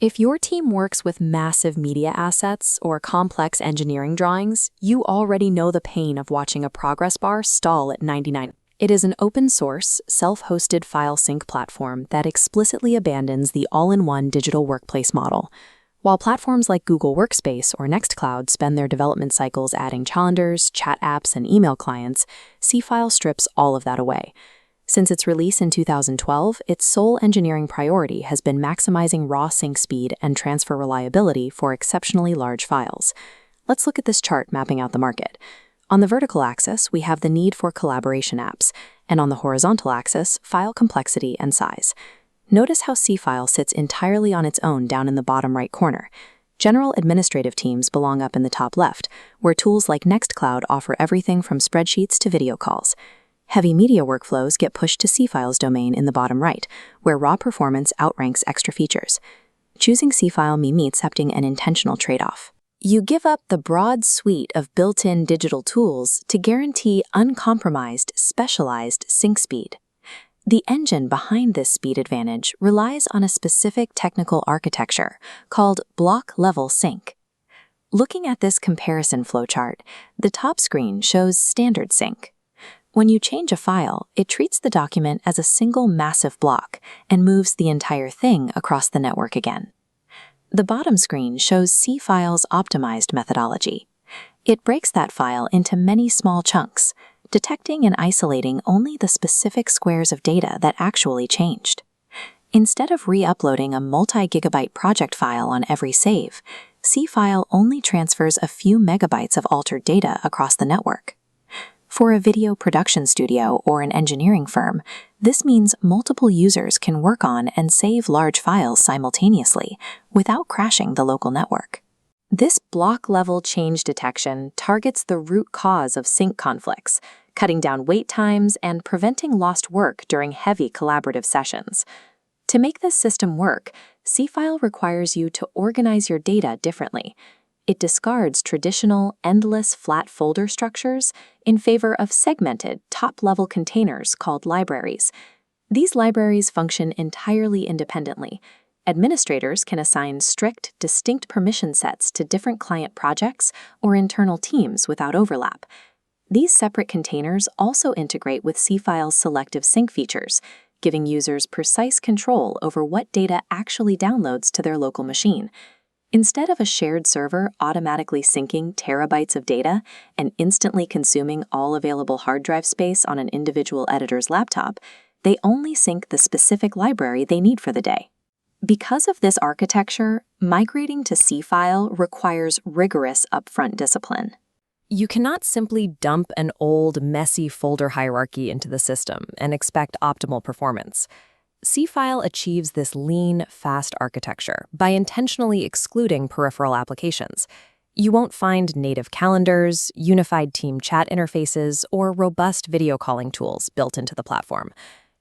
If your team works with massive media assets or complex engineering drawings, you already know the pain of watching a progress bar stall at 99. It is an open-source, self-hosted file sync platform that explicitly abandons the all-in-one digital workplace model. While platforms like Google Workspace or Nextcloud spend their development cycles adding calendars, chat apps, and email clients, Seafile strips all of that away. Since its release in 2012, its sole engineering priority has been maximizing raw sync speed and transfer reliability for exceptionally large files. Let's look at this chart mapping out the market. On the vertical axis, we have the need for collaboration apps, and on the horizontal axis, file complexity and size. Notice how Seafile sits entirely on its own down in the bottom right corner. General administrative teams belong up in the top left, where tools like Nextcloud offer everything from spreadsheets to video calls. Heavy media workflows get pushed to Seafile's domain in the bottom right, where raw performance outranks extra features. Choosing Seafile means accepting an intentional trade-off. You give up the broad suite of built-in digital tools to guarantee uncompromised, specialized sync speed. The engine behind this speed advantage relies on a specific technical architecture called block-level sync. Looking at this comparison flowchart, the top screen shows standard sync. When you change a file, it treats the document as a single massive block and moves the entire thing across the network again. The bottom screen shows Seafile's optimized methodology. It breaks that file into many small chunks, detecting and isolating only the specific squares of data that actually changed. Instead of re-uploading a multi-gigabyte project file on every save, Seafile only transfers a few megabytes of altered data across the network. For a video production studio or an engineering firm, this means multiple users can work on and save large files simultaneously without crashing the local network. This block-level change detection targets the root cause of sync conflicts, cutting down wait times and preventing lost work during heavy collaborative sessions. To make this system work, Seafile requires you to organize your data differently. It discards traditional, endless flat folder structures in favor of segmented, top-level containers called libraries. These libraries function entirely independently. Administrators can assign strict, distinct permission sets to different client projects or internal teams without overlap. These separate containers also integrate with Seafile's selective sync features, giving users precise control over what data actually downloads to their local machine. Instead of a shared server automatically syncing terabytes of data and instantly consuming all available hard drive space on an individual editor's laptop, they only sync the specific library they need for the day. Because of this architecture, migrating to Seafile requires rigorous upfront discipline. You cannot simply dump an old, messy folder hierarchy into the system and expect optimal performance. Seafile achieves this lean, fast architecture by intentionally excluding peripheral applications. You won't find native calendars, unified team chat interfaces, or robust video calling tools built into the platform.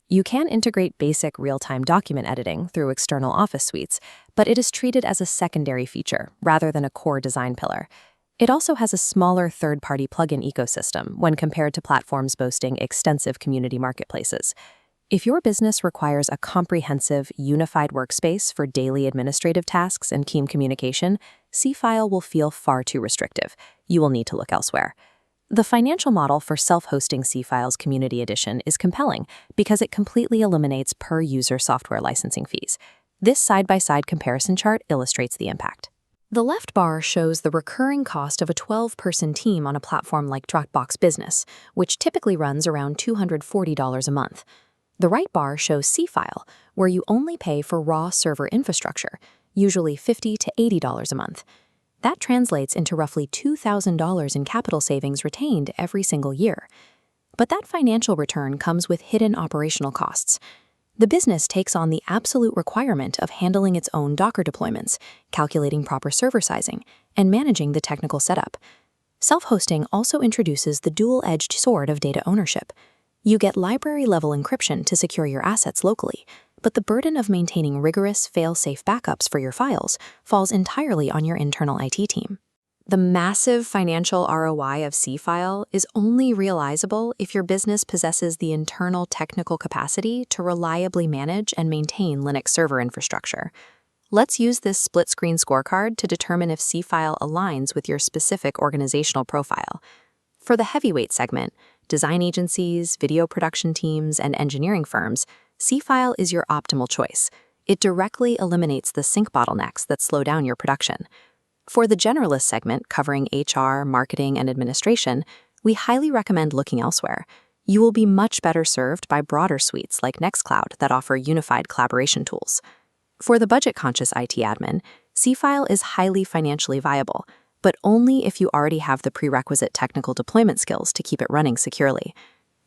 You can integrate basic real-time document editing through external Office suites, but it is treated as a secondary feature rather than a core design pillar. It also has a smaller third-party plugin ecosystem when compared to platforms boasting extensive community marketplaces. If your business requires a comprehensive, unified workspace for daily administrative tasks and team communication, Seafile will feel far too restrictive. You will need to look elsewhere. The financial model for self-hosting Seafile's Community Edition is compelling because it completely eliminates per-user software licensing fees. This side-by-side comparison chart illustrates the impact. The left bar shows the recurring cost of a 12-person team on a platform like Dropbox Business, which typically runs around $240 a month. The right bar shows Seafile, where you only pay for raw server infrastructure, usually $50 to $80 a month. That translates into roughly $2,000 in capital savings retained every single year. But that financial return comes with hidden operational costs. The business takes on the absolute requirement of handling its own Docker deployments, calculating proper server sizing, and managing the technical setup. Self-hosting also introduces the dual-edged sword of data ownership. You get library-level encryption to secure your assets locally, but the burden of maintaining rigorous, fail-safe backups for your files falls entirely on your internal IT team. The massive financial ROI of Seafile is only realizable if your business possesses the internal technical capacity to reliably manage and maintain Linux server infrastructure. Let's use this split-screen scorecard to determine if Seafile aligns with your specific organizational profile. For the heavyweight segment, design agencies, video production teams, and engineering firms, Seafile is your optimal choice. It directly eliminates the sync bottlenecks that slow down your production. For the generalist segment, covering HR, marketing, and administration, we highly recommend looking elsewhere. You will be much better served by broader suites like Nextcloud that offer unified collaboration tools. For the budget-conscious IT admin, Seafile is highly financially viable, but only if you already have the prerequisite technical deployment skills to keep it running securely.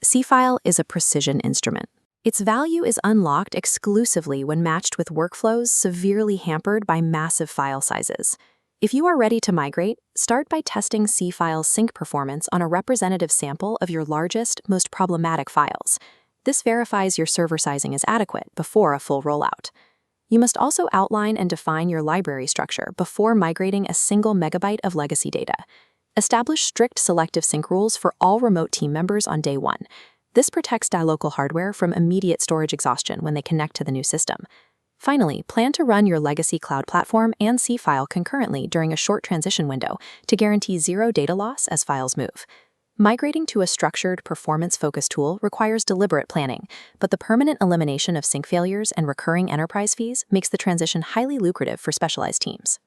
Seafile is a precision instrument. Its value is unlocked exclusively when matched with workflows severely hampered by massive file sizes. If you are ready to migrate, start by testing Seafile's sync performance on a representative sample of your largest, most problematic files. This verifies your server sizing is adequate before a full rollout. You must also outline and define your library structure before migrating a single megabyte of legacy data. Establish strict selective sync rules for all remote team members on day one. This protects local hardware from immediate storage exhaustion when they connect to the new system. Finally, plan to run your legacy cloud platform and Seafile concurrently during a short transition window to guarantee zero data loss as files move. Migrating to a structured, performance-focused tool requires deliberate planning, but the permanent elimination of sync failures and recurring enterprise fees makes the transition highly lucrative for specialized teams.